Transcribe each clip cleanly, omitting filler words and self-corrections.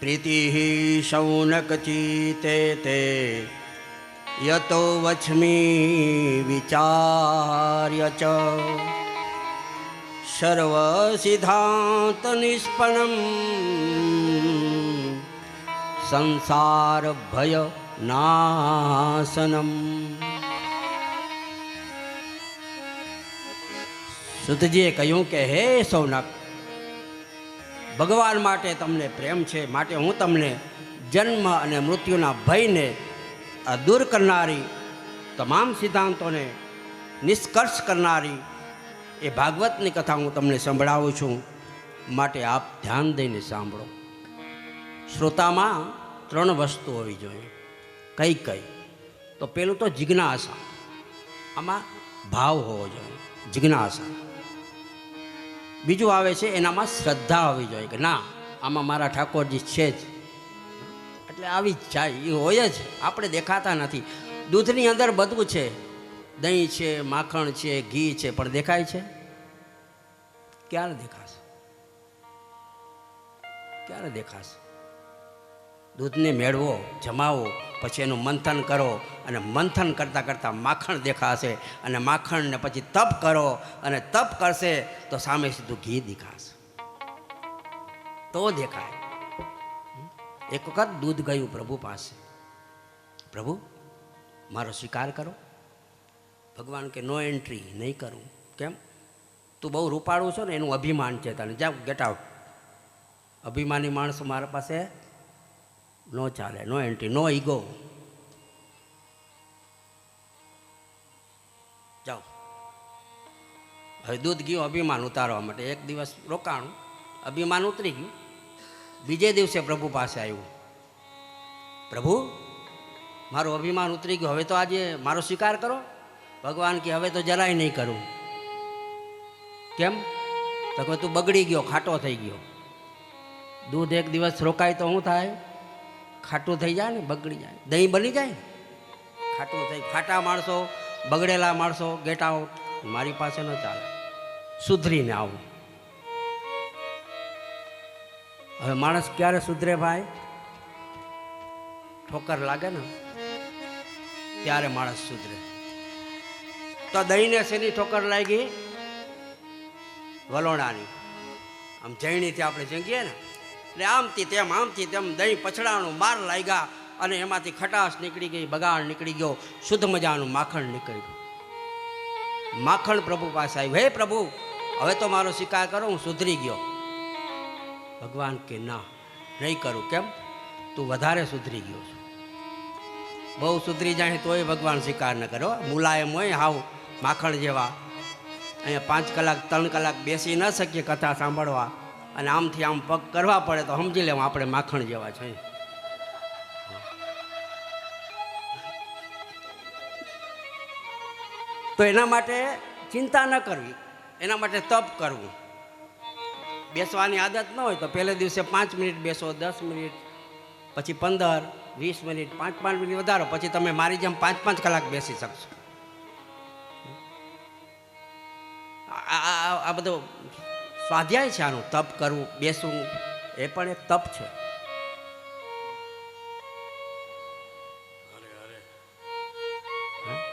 प्रीतिः शौनकचीते ते यतो वच्मि विचार्य च सर्वसिद्धान्तनिष्पन्नं संसारभयनाशनम्। સુતજીએ કહ્યું કે હે સૌનક, ભગવાન માટે તમને પ્રેમ છે, માટે હું તમને જન્મ અને મૃત્યુના ભયને દૂર કરનારી, તમામ સિદ્ધાંતોને નિષ્કર્ષ કરનારી એ ભાગવતની કથા હું તમને સંભળાવું છું, માટે આપ ધ્યાન દઈને સાંભળો. શ્રોતામાં 3 વસ્તુ હોવી જોઈએ. કઈ કઈ? તો પેલું તો જિજ્ઞાસા, આમાં ભાવ હોવો જોઈએ, જિજ્ઞાસા. બીજું આવે છે એનામાં શ્રદ્ધા હોવી જોઈએ કે ના, આમાં મારા ઠાકોરજી છે જ, એટલે આવી જ જાય, એ હોય જ, આપણે દેખાતા નથી. દૂધની અંદર બધું છે, દહીં છે, માખણ છે, ઘી છે, પણ દેખાય છે? ક્યારે દેખાશે? ક્યારે દેખાશે? દૂધને મેળવો, જમાવો, પછી એનું મંથન કરો, અને મંથન કરતાં કરતાં માખણ દેખાશે, અને માખણને પછી તપ કરો, અને તપ કરશે તો સામે સીધું ઘી દેખાશે, તો દેખાય. એક વખત દૂધ ગયું પ્રભુ પાસે. પ્રભુ મારો સ્વીકાર કરો. ભગવાન કે નો એન્ટ્રી, નહીં કરું. કેમ? તું બહુ રૂપાળું છો ને, એનું અભિમાન છે તને, જાઓ ગેટ આઉટ. અભિમાની માણસો મારા પાસે નો ચાલે, નો એન્ટ્રી, નો ઈગો. જાઓ. હવે દૂધ ગયું અભિમાન ઉતારવા માટે, એક દિવસ રોકાણું, અભિમાન ઉતરી ગયું. બીજે દિવસે પ્રભુ પાસે આવ્યું. પ્રભુ મારું અભિમાન ઉતરી ગયું, હવે તો આજે મારો સ્વીકાર કરો. ભગવાન કે હવે તો જરાય નહીં કરું. કેમ? તો કે તું બગડી ગયો, ખાટો થઈ ગયો. દૂધ એક દિવસ રોકાય તો શું થાય? ખાટું થઈ જાય ને, બગડી જાય. દહીં બની જાય, ખાટું થઈ. ખાટા માણસો, બગડેલા માણસો ગેટ આઉટ. મારી પાસે ન ચાલે, સુધરીને આવું. હવે માણસ ક્યારે સુધરે ભાઈ? ઠોકર લાગે ને ત્યારે માણસ સુધરે. તો દહીંને શેની ઠોકર લાગી? વલોણાની. આમ જૈણીથી આપણે જંગીએ ને, એટલે આમથી તેમ, આમથી તેમ દહીં પછડાનું માર લાગ્યા, અને એમાંથી ખટાશ નીકળી ગઈ, બગાડ નીકળી ગયો, શુદ્ધ મજાનું માખણ નીકળ્યું. માખણ પ્રભુ પાસે આવ્યું. હે પ્રભુ, હવે તો મારો સ્વીકાર કરો, હું સુધરી ગયો. ભગવાન કે ના, નહીં કરું. કેમ? તું વધારે સુધરી ગયો છું. બહુ સુધરી જાય તોય ભગવાન સ્વીકાર ન કરો. મુલાયમ હોય હાવ માખણ જેવા. અહીંયા 5 કલાક 3 કલાક બેસી ન શકીએ કથા સાંભળવા, અને આમથી આમ પગ કરવા પડે તો સમજી લેવું આપણે માખણ જેવા છે. તો એના માટે ચિંતા ન કરવી, એના માટે તપ કરવું. બેસવાની આદત ન હોય તો પહેલે દિવસે 5 મિનિટ બેસો, 10 મિનિટ, પછી 15, 20 મિનિટ, 5 મિનિટ વધારો, પછી તમે મારી જેમ 5 કલાક બેસી શકશો. આ બધો સ્વાધ્યાય છે આનું. તપ કરવું, બેસવું, એ પણ એક તપ છે.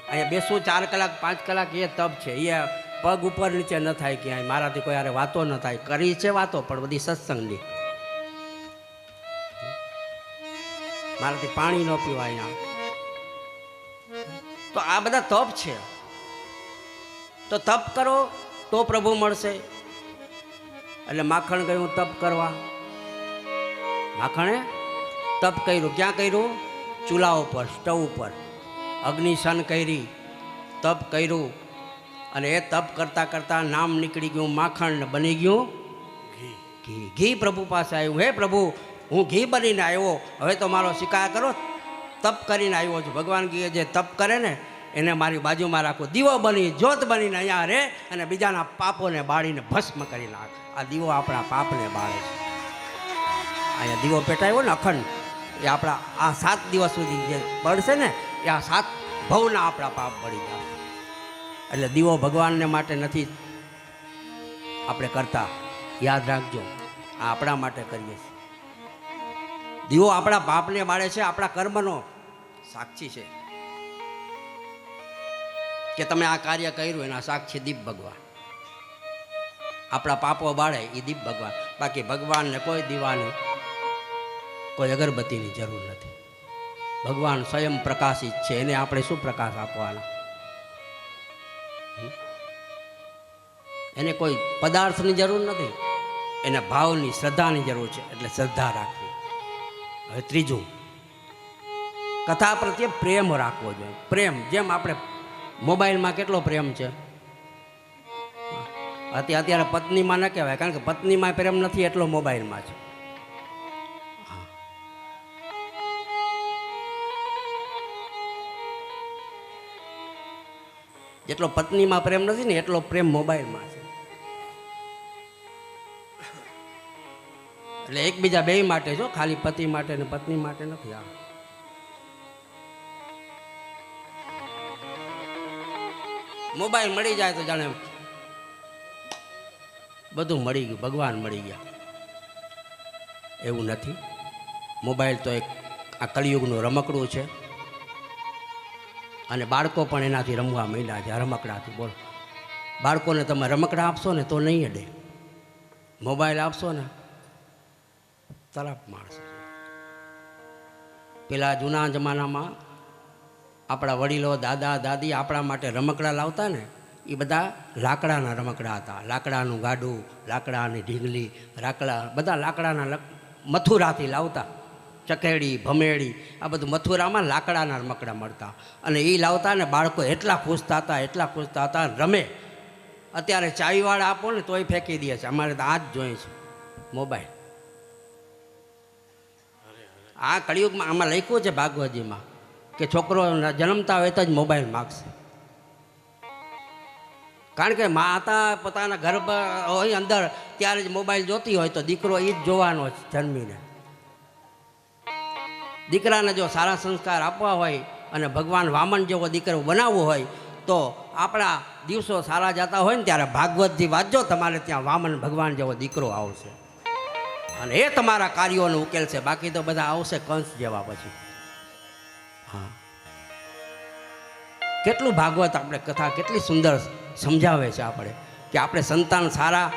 અહીંયા બેસવું 4 કલાક 5 કલાક એ તપ છે. એ પગ ઉપર નીચે ન થાય ક્યાંય, મારાથી કોઈ યારે વાતો ન થાય. કરી છે વાતો, પણ બધી સત્સંગની. મારાથી પાણી ન પીવાય. તો આ બધા તપ છે. તો તપ કરો તો પ્રભુ મળશે. એટલે માખણ ગયું તપ કરવા. માખણે તપ કર્યું. ક્યાં કર્યું? ચૂલા ઉપર, સ્ટવ ઉપર અગ્નિશન કરી, તપ કર્યું. અને એ તપ કરતાં કરતાં નામ નીકળી ગયું માખણ, ને બની ગયું ઘી. ઘી પ્રભુ પાસે આવ્યું. હે પ્રભુ, હું ઘી બનીને આવ્યો, હવે તો મારો સ્વીકાર કરો. તપ કરીને આવ્યો છું. ભગવાન કહે જે તપ કરે ને એને મારી બાજુમાં રાખો. દીવો બની, જ્યોત બનીને અહીંયા રહે, અને બીજાના પાપોને બાળીને ભસ્મ કરી નાખ. આ દીવો આપણા પાપને બાળે છે. અહીંયા દીવો પેટાયો ને અખંડ, એ આપણા આ 7 દિવસ સુધી જે બળશે ને, એ આ 7 ભવના આપણા પાપ બળી જાય. એટલે દીવો ભગવાનને માટે નથી આપણે કરતા, યાદ રાખજો. આ આપણા માટે કરીએ છીએ. દીવો આપણા પાપને બાળે છે, આપણા કર્મનો સાક્ષી છે કે તમે આ કાર્ય કર્યું એના સાક્ષી દીપ ભગવાન. આપણા પાપો બાળે એ દીપ ભગવાન. બાકી ભગવાનને કોઈ દીવાની કોઈ અગરબત્તીની જરૂર નથી. ભગવાન સ્વયં પ્રકાશિત છે, એને આપણે શું પ્રકાશ આપવાનો? એને કોઈ પદાર્થની જરૂર નથી, એને ભાવની શ્રદ્ધાની જરૂર છે, એટલે શ્રદ્ધા રાખવી. હવે ત્રીજું, કથા પ્રત્યે પ્રેમ રાખવો જોઈએ. પ્રેમ જેમ આપણે મોબાઈલમાં કેટલો પ્રેમ છે, અત્યારે પત્નીમાં ન કહેવાય, કારણ કે પત્નીમાં પ્રેમ નથી એટલો મોબાઈલમાં છે. જેટલો પત્નીમાં પ્રેમ નથી ને એટલો પ્રેમ મોબાઈલમાં છે. એટલે એકબીજા બે માટે છો, ખાલી પતિ માટે ને પત્ની માટે નથી. આ મોબાઈલ મળી જાય તો જાણે બધું મળી ગયું, ભગવાન મળી ગયા, એવું નથી. મોબાઈલ તો એક આ કલિયુગનું રમકડું છે, અને બાળકો પણ એનાથી રમવા માંડ્યા છે, રમકડાથી. બોલો, બાળકોને તમે રમકડા આપશો ને તો નહીં અડે, મોબાઈલ આપશો ને તરફ માણશે. પેલા જૂના જમાનામાં આપણા વડીલો, દાદા દાદી આપણા માટે રમકડા લાવતા ને, એ બધા લાકડાના રમકડા હતા. લાકડાનું ગાડું, લાકડાની ઢીંગલી, બધા લાકડાના મથુરાથી લાવતા. ચકેડી, ભમેડી, આ બધું મથુરામાં લાકડાના રમકડા મળતા, અને એ લાવતા ને બાળકો એટલા ખુશ થતા, એટલા ખુશ થતા, રમે. અત્યારે ચાવીવાળા આપો ને તોય ફેંકી દે છે. અમારે તો આ જ જોઈએ છે, મોબાઈલ. આ કળિયુગમાં આમાં લખ્યું છે ભાગવતજીમાં કે છોકરો જન્મતા હોય તો જ મોબાઈલ માગશે. કારણ કે માતા પોતાના ગર્ભ હોય અંદર ત્યારે જ મોબાઈલ જોતી હોય તો દીકરો એ જ જોવાનો છે જન્મીને. દીકરાને જો સારા સંસ્કાર આપવા હોય અને ભગવાન વામન જેવો દીકરો બનાવવો હોય તો આપણા દિવસો સારા જતા હોય ને ત્યારે ભાગવતજી વાંચજો, તમારે ત્યાં વામન ભગવાન જેવો દીકરો આવશે અને એ તમારા કાર્યોનો ઉકેલ છે. બાકી તો બધા આવશે કંસ જેવા પછી. હા, કેટલું ભાગવત આપણે કથા કેટલી સુંદર સમજાવે છે આપણે કે આપણે સંતાન સારા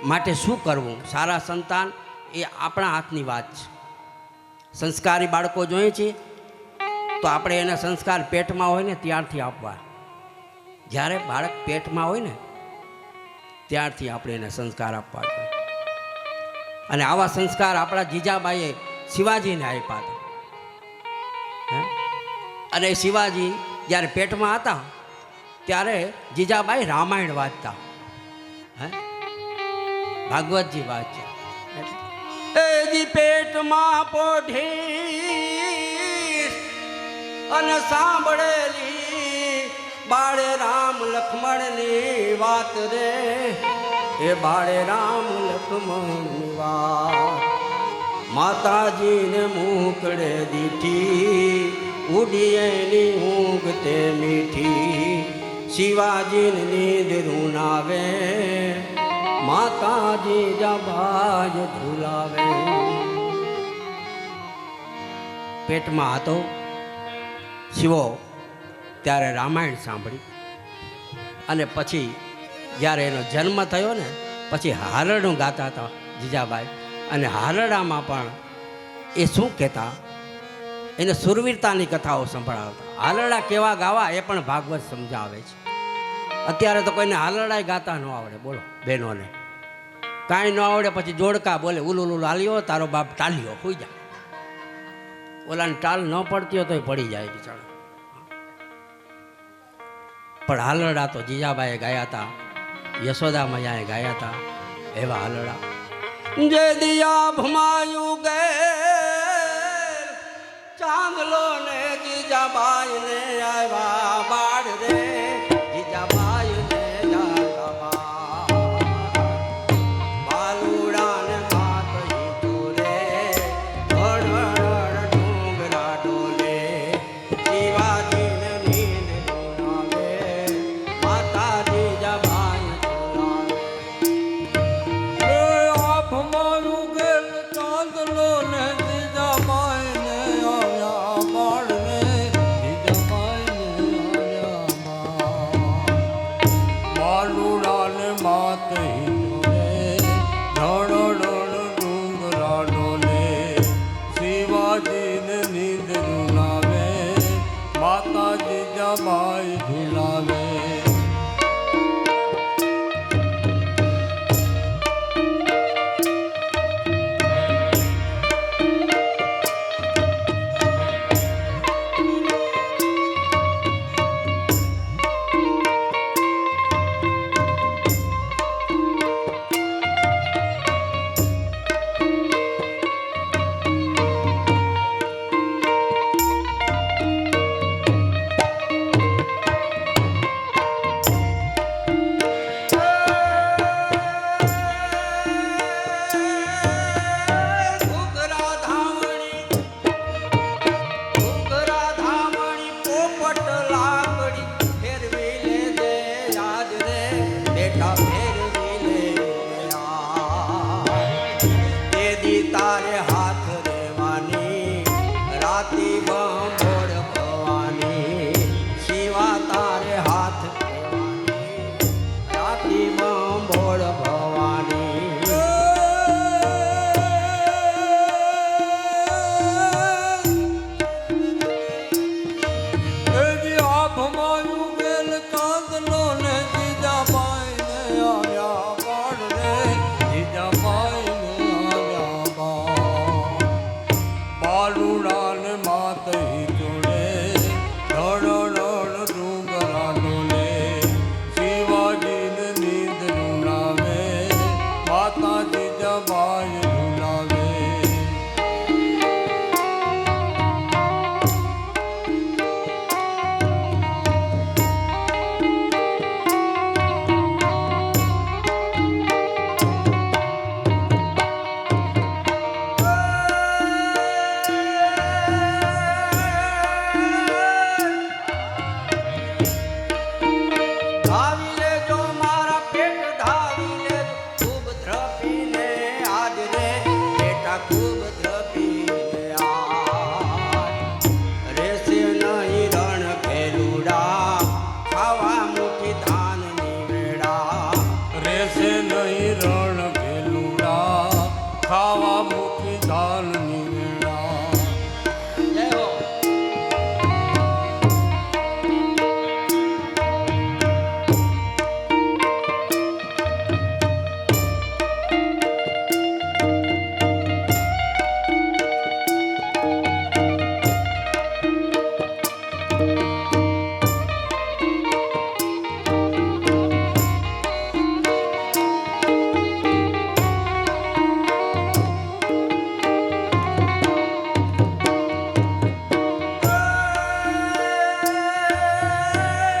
માટે શું કરવું. સારા સંતાન એ આપણા હાથની વાત છે. સંસ્કારી બાળકો જોઈએ છીએ તો આપણે એને સંસ્કાર પેટમાં હોય ને ત્યારથી આપવા. જ્યારે બાળક પેટમાં હોય ને ત્યારથી આપણે એને સંસ્કાર આપવા જોઈએ. અને આવા સંસ્કાર આપણા જીજાબાઈએ શિવાજીને આપ્યા હતા. અને શિવાજી જ્યારે પેટમાં હતા ત્યારે જીજાબાઈ રામાયણ વાંચતા, ભાગવતજી વાંચ્યા. એજી પેટમાં પોઢી અને સાંભળેલી બાળે રામ લક્ષ્મણની વાત રે, એ બાળે રામ લક્ષ્મણની વાત. માતાજીને મૂકડે દીઠી ઉડી એની ઊંઘ તે મીઠી, શિવાજીને નીંદ રૂનાવે માતાજી જબાજ ઝુલાવે. પેટમાં હતો શિવો ત્યારે રામાયણ સાંભળી, અને પછી જ્યારે એનો જન્મ થયો ને પછી હાલરડું ગાતા હતા જીજાબાઈ. અને હાલરડામાં પણ એ શું કહેતા, એને સુરવીરતાની કથાઓ સંભળાવતા. હાલરડા કેવા ગાવા એ પણ ભાગવત સમજાવે છે. અત્યારે તો કોઈને હાલરડાય ગાતા ન આવડે. બોલો બહેનોને કાંઈ ન આવડે પછી જોડકા બોલે, ઉલું હાલ્યો તારો બાપ ટાલ્યો, હોઈ જા. ઓલાને ટાલ ન પડતી હોય તોય પડી જાય બિચારો. પણ હાલરડા તો જીજાબાઈએ ગાયા હતા, યશોદા મૈયાએ ગાયા હતા. એવા હાલરડા જે દિયા ભમાયું ગે ચાંદલો ને જીજાબાઈ ને આવ્યા બાળ રે, જીજાબાઈ ને બાલુડા ને માત હિતોરે ડુંગરા ડોલે, શિવાજી ને નીંદ ડોલાવે માતા જીજાબાઈ ડોલાવે. આપ મારું ગેલ ચાંદલો ને જીજા ત્યાં ખૂબ દ્રપીને આજ રેસે નહીં રણ ભેલુડા ખાવા મુઠી ધાનની વેડા રેસે નહીં રણ ભેલુડા ખાવા મુઠી ધાનની વેડા. જય હો.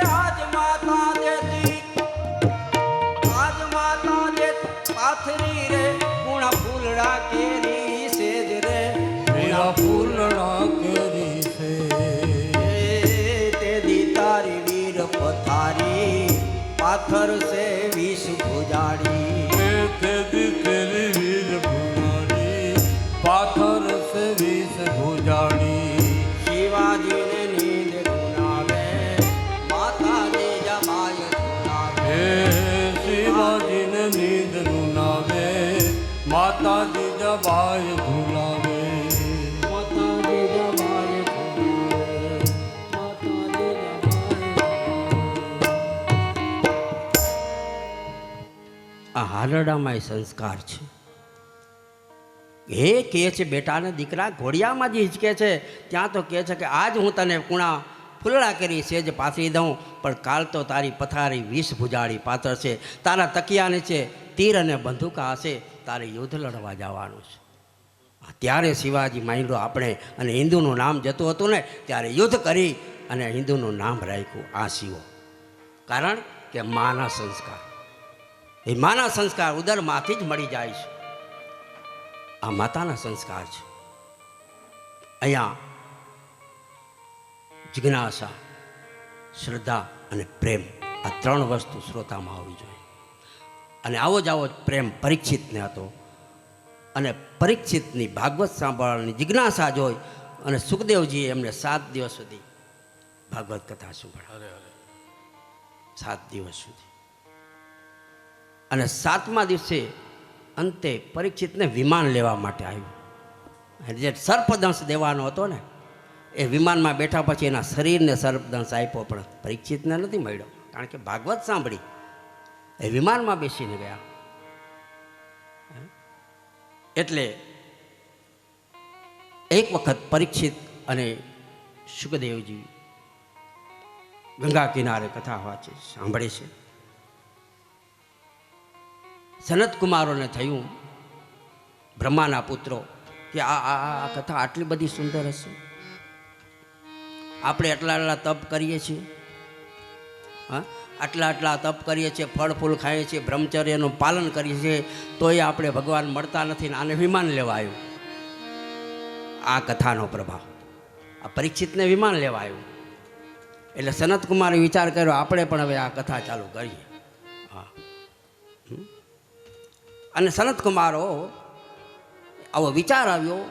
આજ માતા દેતી આજ માતા દેત પાથરી રે પૂણા ફૂલડા કેરી સેજ રે મેરા ફૂલડા કેરી છે તે દી તારી વીર પથારી પાથર સે વિષ ભુજાડી તે દીકરી વીર ભુજાડી પાથર સે વિષ ભુજાડી. શિવાજીને નીંદ ગુનાવે માતાજી જમાય ગુનાવે હે શિવાજીને નીંદ રુનાવે માતાજી જબાય ધુલાવે. માતાજી જમાય ગુનાવે માતાજી જમાય. આ હાલરડામાં સંસ્કાર છે. એ કહે છે બેટાને દીકરા ઘોડિયામાં જ હિંચકે છે ત્યાં તો કહે છે કે આજ હું તને કુણા ફૂલડા કરી સેજ પાથરી દઉં પણ કાલ તો તારી પથારી વિષ ભુજાડી પાથર છે તારા તકિયા નીચે તીર અને બંદૂકા હશે તારે યુદ્ધ લડવા જવાનું છે. ત્યારે શિવાજી માંડ્યો આપણે અને હિન્દુનું નામ જતું હતું ને ત્યારે યુદ્ધ કરી અને હિન્દુનું નામ રાખ્યું આ શિવો. કારણ કે માના સંસ્કાર એ માના સંસ્કાર ઉદરમાંથી જ મળી જાય છે. આ માતાના સંસ્કાર છે. અહીંયા જિજ્ઞાસા શ્રદ્ધા અને પ્રેમ આ ત્રણ વસ્તુ શ્રોતામાં હોવી જોઈએ. અને આવો જ પ્રેમ પરીક્ષિતને હતો અને પરીક્ષિતની ભાગવત સાંભળવાની જિજ્ઞાસા જોઈ અને સુખદેવજીએ એમને 7 દિવસ સુધી ભાગવત કથા સાંભળાવી. 7 દિવસ સુધી. અને 7મા દિવસે અંતે પરીક્ષિતને વિમાન લેવા માટે આવ્યું. જે સર્પદંશ દેવાનો હતો ને એ વિમાનમાં બેઠા પછી એના શરીરને સર્પદંશ આપ્યો પણ પરીક્ષિતને નથી મળ્યો કારણ કે ભાગવત સાંભળી એ વિમાનમાં બેસીને ગયા. એટલે એક વખત પરીક્ષિત અને સુખદેવજી ગંગા કિનારે કથા વાંચે સાંભળે છે. સનત કુમારોને થયું બ્રહ્માના પુત્રો કે આ કથા આટલી બધી સુંદર હશે. આપણે આટલા તપ કરીએ છીએ, હા આટલા તપ કરીએ છીએ, ફળ ફૂલ ખાઈએ છીએ, બ્રહ્મચર્યનું પાલન કરીએ છીએ, તોય આપણે ભગવાન મળતા નથી ને આને વિમાન લેવા આવ્યું. આ કથાનો પ્રભાવ આ પરીક્ષિતને વિમાન લેવા આવ્યું. એટલે સનત કુમારે વિચાર કર્યો આપણે પણ હવે આ કથા ચાલુ કરીએ. હા. અને સનત કુમારો આવો વિચાર આવ્યો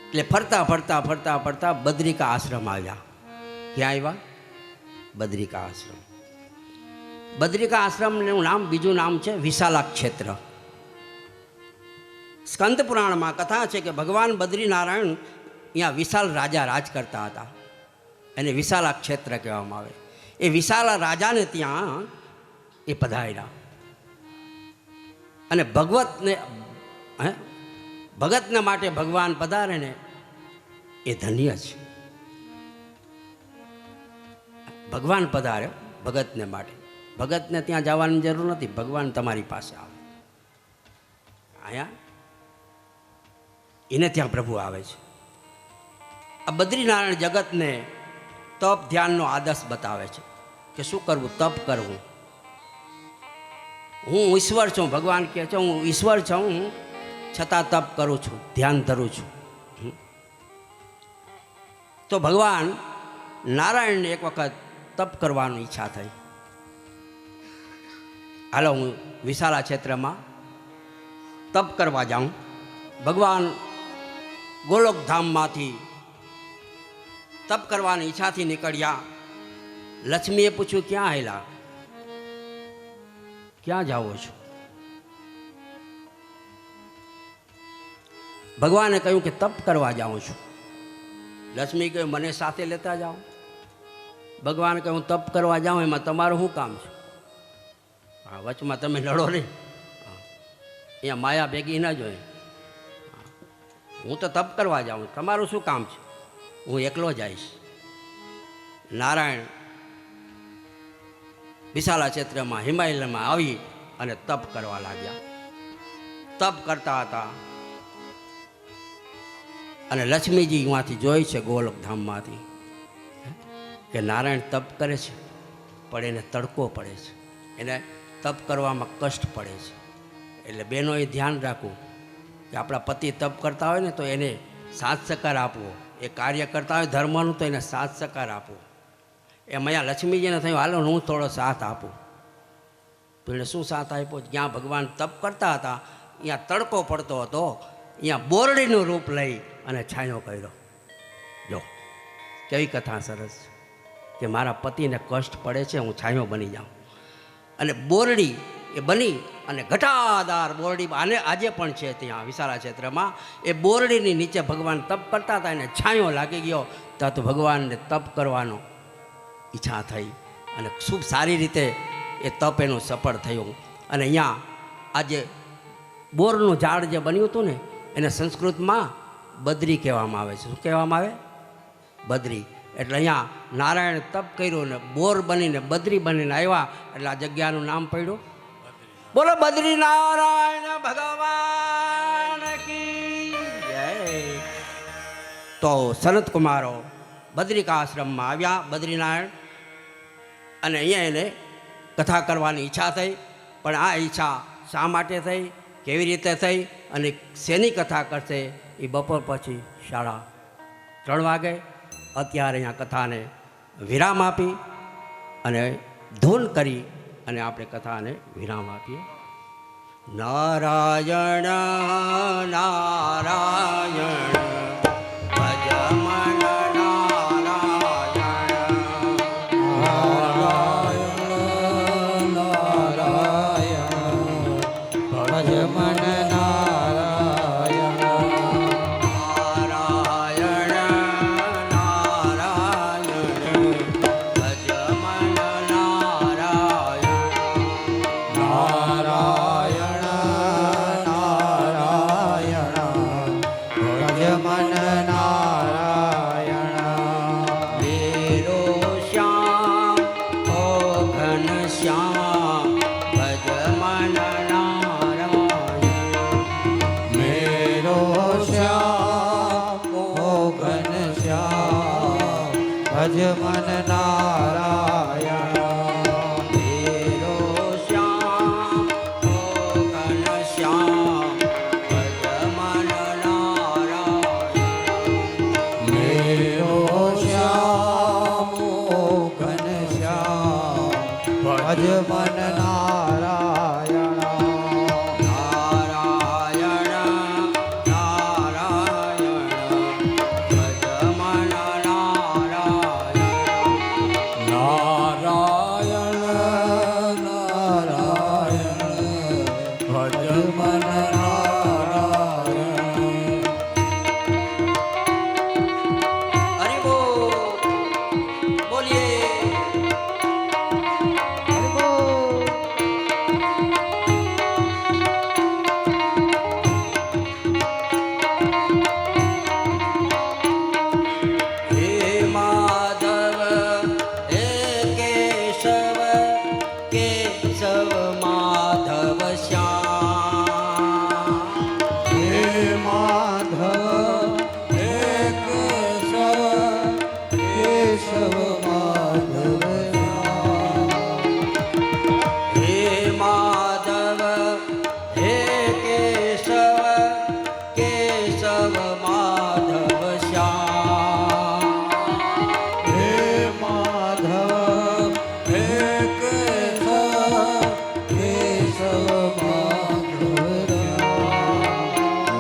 એટલે ફરતા ફરતા ફરતા ફરતા બદ્રિકા આશ્રમ આવ્યા. ક્યાં આવ્યા? બદ્રિકા આશ્રમ. બદ્રિકા આશ્રમનું નામ બીજું નામ છે વિશાલા ક્ષેત્ર. સ્કંદ પુરાણમાં કથા છે કે ભગવાન બદ્રીનારાયણ અહીંયા વિશાલ રાજા રાજ કરતા હતા. એને વિશાલા ક્ષેત્ર કહેવામાં આવે. એ વિશાલા રાજાને ત્યાં એ પધાર્યા અને ભગતને માટે ભગવાન પધારે ને એ ધન્ય છે. ભગવાન પધારે ભગતને માટે. ભગતને ત્યાં જવાની જરૂર નથી, ભગવાન તમારી પાસે આવે. અહીંયા એને ત્યાં પ્રભુ આવે છે. આ બદ્રીનારાયણ જગતને તપ ધ્યાનનો આદર્શ બતાવે છે કે શું કરવું, તપ કરવું. હું ઈશ્વર છું, ભગવાન કહે છે હું ઈશ્વર છું, છતાં તપ કરું છું, ધ્યાન ધરું છું. તો ભગવાન નારાયણને એક વખત તપ કરવાની ઈચ્છા થઈ. હાલો હું વિશાલા ક્ષેત્રમાં તપ કરવા જાઉં. ભગવાન ગોલોકધામમાંથી તપ કરવાની ઈચ્છાથી નીકળ્યા. લક્ષ્મીએ પૂછ્યું, ક્યાં આવેલા, ક્યાં જાઓ છો? ભગવાને કહ્યું કે તપ કરવા જાઉં છું. લક્ષ્મી કહ્યું, મને સાથે લેતા જાઓ. ભગવાને કહ્યું, તપ કરવા જાઉં, એમાં તમારું શું કામ છે? હા, વચમાં તમે લડો નહીં, અહીંયા માયા ભેગી ના જોઈએ. હું તો તપ કરવા જાઉં, તમારું શું કામ છે? હું એકલો જઈશ. નારાયણ વિશાલા ક્ષેત્રમાં હિમાલયમાં આવી અને તપ કરવા લાગ્યા. તપ કરતા હતા અને લક્ષ્મીજી અહીંયાથી જોઈ છે ગોલોકધામમાંથી કે નારાયણ તપ કરે છે, પણ એને તડકો પડે છે, એને તપ કરવામાં કષ્ટ પડે છે. એટલે બહેનોએ ધ્યાન રાખવું કે આપણા પતિ તપ કરતા હોય ને તો એને સાથ સહકાર આપવો. એ કાર્ય કરતા હોય ધર્મનું તો એને સાથ સહકાર આપવો. એમ અહીંયા લક્ષ્મીજીને થયું, હાલો હું થોડો સાથ આપું. તો એને શું સાથ આપ્યો? જ્યાં ભગવાન તપ કરતા હતા અહીંયા તડકો પડતો હતો, અહીંયા બોરડીનું રૂપ લઈ અને છાંયો કર્યો. જો કેવી કથા સરસ કે મારા પતિને કષ્ટ પડે છે, હું છાંયો બની જાઉં. અને બોરડી એ બની અને ઘટાદાર બોરડી આને આજે પણ છે ત્યાં વિશાલા ક્ષેત્રમાં. એ બોરડીની નીચે ભગવાન તપ કરતા હતા, એને છાંયો લાગી ગયો. ત્યાં તો ભગવાનને તપ કરવાનો ઈચ્છા થઈ અને ખૂબ સારી રીતે એ તપ એનું સફળ થયું. અને અહીંયા આજે બોરનું ઝાડ જે બન્યું હતું ને એને સંસ્કૃતમાં બદ્રી કહેવામાં આવે છે. શું કહેવામાં આવે? બદ્રી. એટલે અહીંયા નારાયણ તપ કર્યું ને બોર બનીને બદ્રી બનીને આવ્યા એટલે આ જગ્યાનું નામ પડ્યું. બોલો બદ્રી નારાયણ ભગવાન કી જય. તો સનત કુમારો બદ્રિકાશ્રમમાં આવ્યા, બદ્રીનારાયણ, અને અહીંયા એને કથા કરવાની ઈચ્છા થઈ. પણ આ ઈચ્છા શા માટે થઈ, કેવી રીતે થઈ અને શેની કથા કરશે એ બપોર પછી 3:30 વાગે. અત્યારે અહીંયા કથાને વિરામ આપી અને ધૂન કરી અને આપણે કથાને વિરામ આપીએ. નારાયણ નારાયણ ભજ મન ભજ મન નારાયણ. મેરો શ્યામ ઓ ઘનશ્યામ ભજ મન નારાયણ. મેરો શ્યામ ઓ ઘનશ્યામ ભજ મન નારાયણ.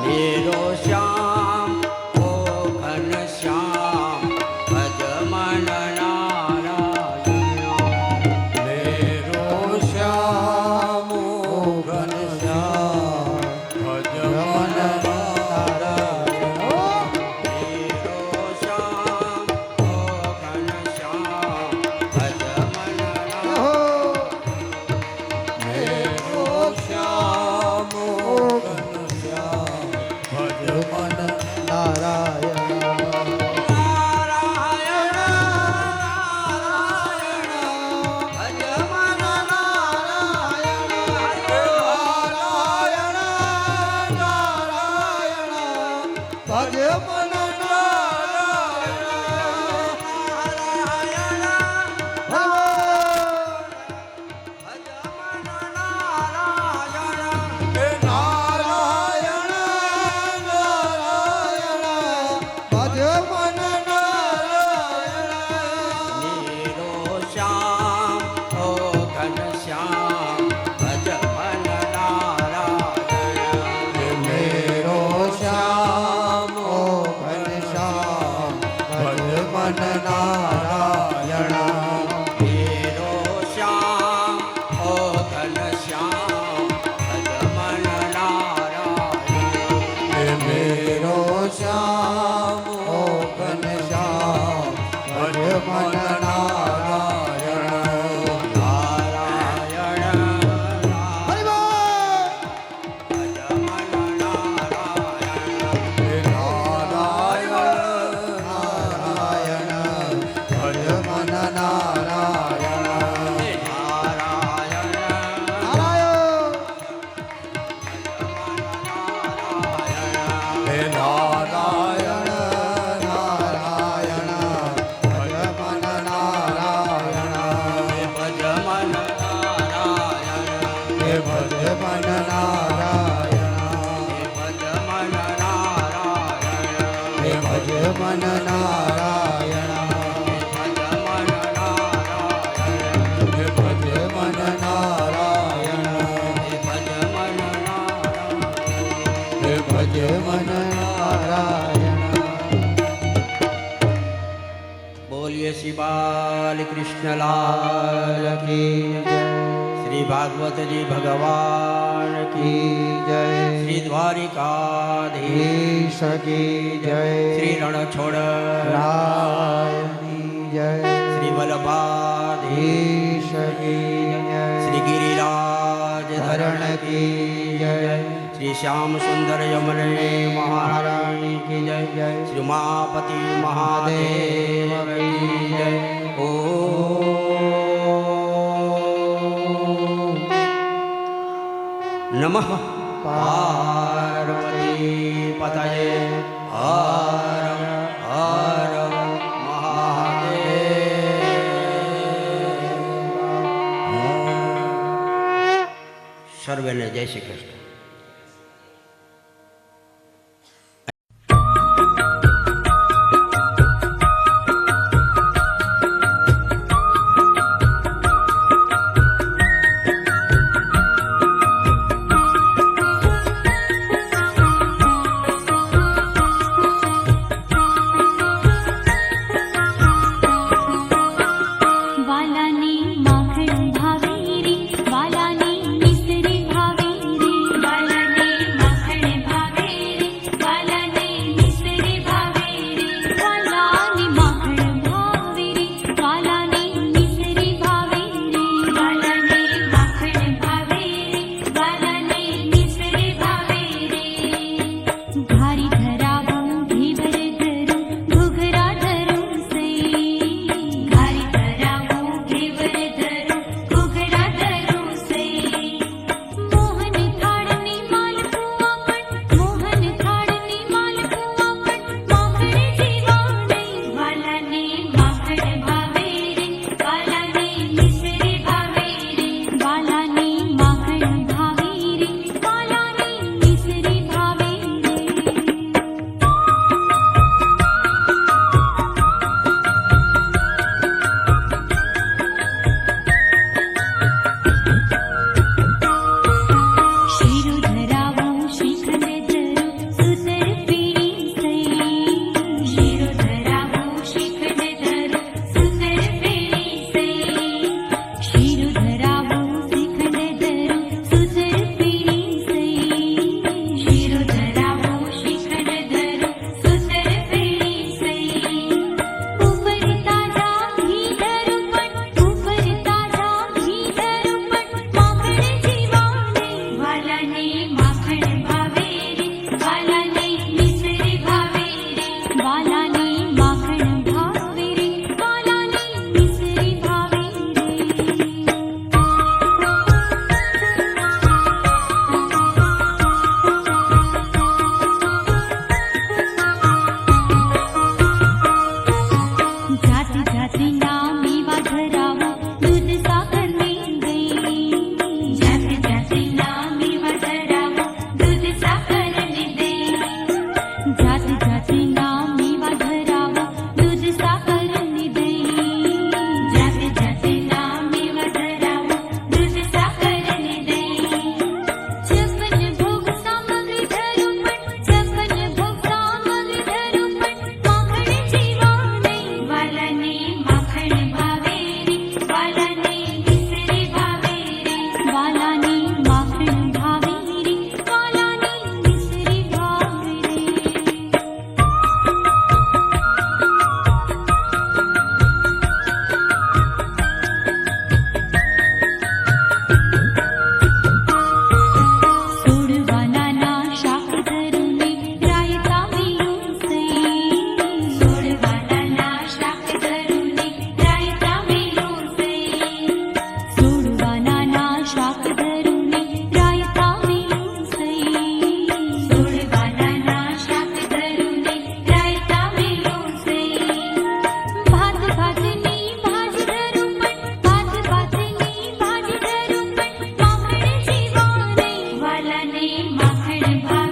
મેરો ભજ મન હે નારાયણ નારાયણ ભજ મન નારાયણ નીરો શ્યામ ઓ ઘન શ્યામ ભજ મન નારાયણ મેરો શ્યામ ઓ ઘનશ્યામ ભજ મન નારાયણ નીરો શ્યામ ઓ ઘન શ્યામ ભજ મન નારાયણ હે મેરો શ્યામ ઓ ઘનશ્યામ ભજ મન નારાયણ નારાયણ હરિ બોલ ભજ મન નારાયણ હે નારાયણ નારાયણ ભજ મન નારાયણ નારાયણ નારાયણ હે નારાયણ નારાયણ ભજ મન નારાયણ ભજ મન નારાયણ હે ભજ મન નારાયણ ભજ મન નારાયણ હે ભજ મન નારાયણ ભજ મન નારાયણ હે ભજ મન નારાયણ ભજ મન નારાયણ હે ભજ મન નારાયણ બોલીએ શ્રી બાલ કૃષ્ણ લાલ કી જય શ્રી ભાગવતજી ભગવાન કી કી જય શ્રી દ્વારિકાધીશ ઈશ કી જય શ્રી રણછોડ રાયની જય શ્રી વલ્લભાધીશ ઈશ કી જય શ્રી ગિરિરાજ ધરણ કી જય શ્રી શ્યામ સુંદર યમને મહારાણી કી જય શ્રી ઉમાપતિ મહાદેવ કી જય ઓ નમઃ પાર્વતી પતયે હર હર મહાદેવ સર્વેને જય શ્રી કૃષ્ણ. વાલાની માખણ ભાવે રે વાલાની મિસરી ભાવે રે માખણ ભાવે